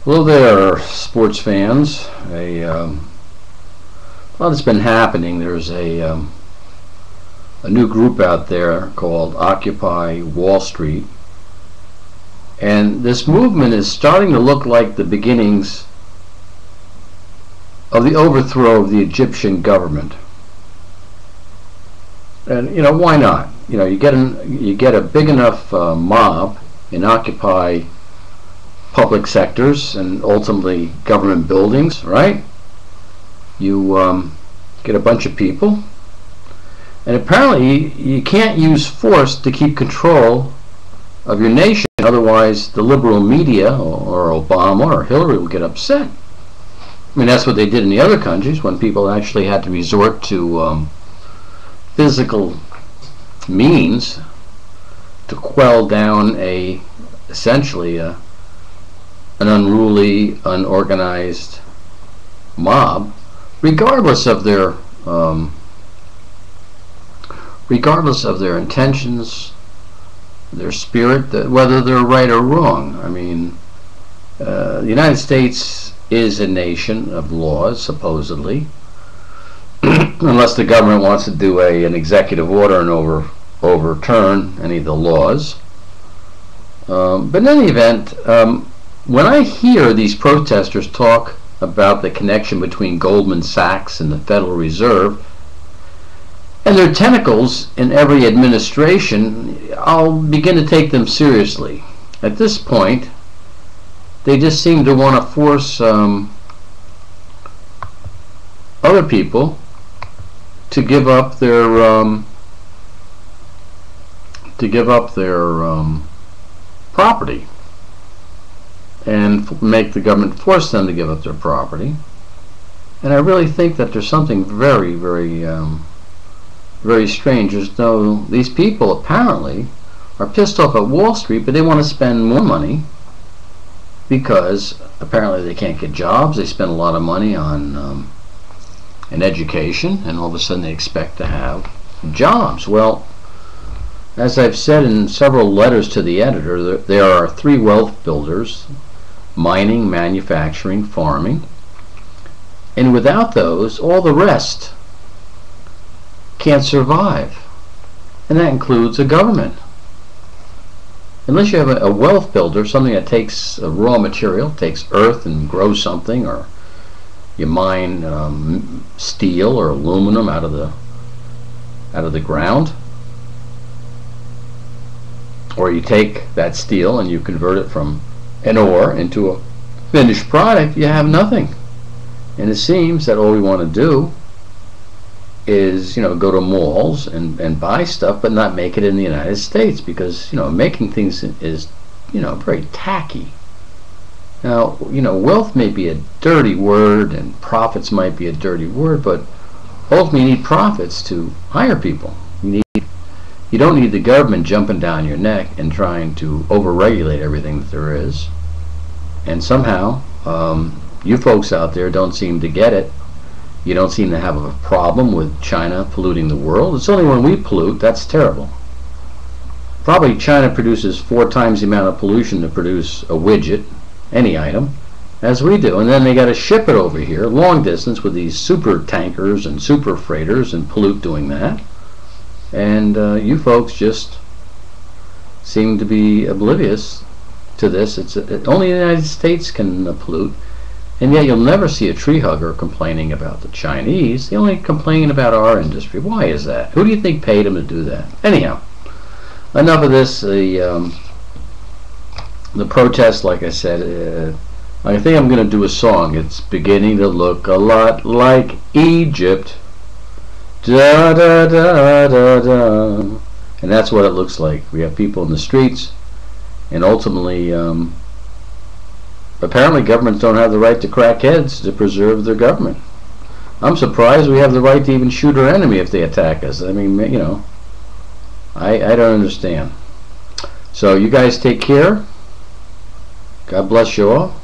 Hello there, sports fans. A lot has been happening. There's a new group out there called Occupy Wall Street, and this movement is starting to look like the beginnings of the overthrow of the Egyptian government. And why not? You get a big enough mob and occupy public sectors and ultimately government buildings, right? You get a bunch of people, and apparently you can't use force to keep control of your nation, otherwise the liberal media or Obama or Hillary will get upset. I mean, that's what they did in the other countries when people actually had to resort to physical means to quell down essentially an unruly, unorganized mob, regardless of their intentions, their spirit, whether they're right or wrong. I mean, the United States is a nation of laws, supposedly, unless the government wants to do an executive order and overturn any of the laws. But in any event, when I hear these protesters talk about the connection between Goldman Sachs and the Federal Reserve and their tentacles in every administration, I'll begin to take them seriously. At this point, they just seem to want to force other people to give up their property, and make the government force them to give up their property. And I really think that there's something very, very, very strange. These people apparently are pissed off at Wall Street, but they want to spend more money because apparently they can't get jobs. They spend a lot of money on in education, and all of a sudden they expect to have jobs. Well, as I've said in several letters to the editor, there are three wealth builders: mining, manufacturing, farming. And without those, all the rest can't survive. And that includes a government. Unless you have a wealth builder, something that takes a raw material, takes earth and grows something, or you mine steel or aluminum out of the ground, or you take that steel and you convert it from an ore into a finished product, you have nothing. And it seems that all we want to do is go to malls and buy stuff, but not make it in the United States, because making things is very tacky. Now, wealth may be a dirty word and profits might be a dirty word, but ultimately you need profits to hire people. You don't need the government jumping down your neck and trying to overregulate everything that there is. And somehow, you folks out there don't seem to get it. You don't seem to have a problem with China polluting the world. It's only when we pollute that's terrible. Probably China produces 4 times the amount of pollution to produce a widget, any item, as we do. And then they got to ship it over here long distance with these super tankers and super freighters and pollute doing that. And you folks just seem to be oblivious to this. Only the United States can pollute, and yet you'll never see a tree hugger complaining about the Chinese. They only complain about our industry. Why is that? Who do you think paid them to do that? Anyhow, enough of this. The protest, like I said, I think I'm going to do a song. It's beginning to look a lot like Egypt. Da da da da da. And that's what it looks like. We have people in the streets, and ultimately, apparently governments don't have the right to crack heads to preserve their government. I'm surprised we have the right to even shoot our enemy if they attack us. I mean, I don't understand. So you guys take care. God bless you all.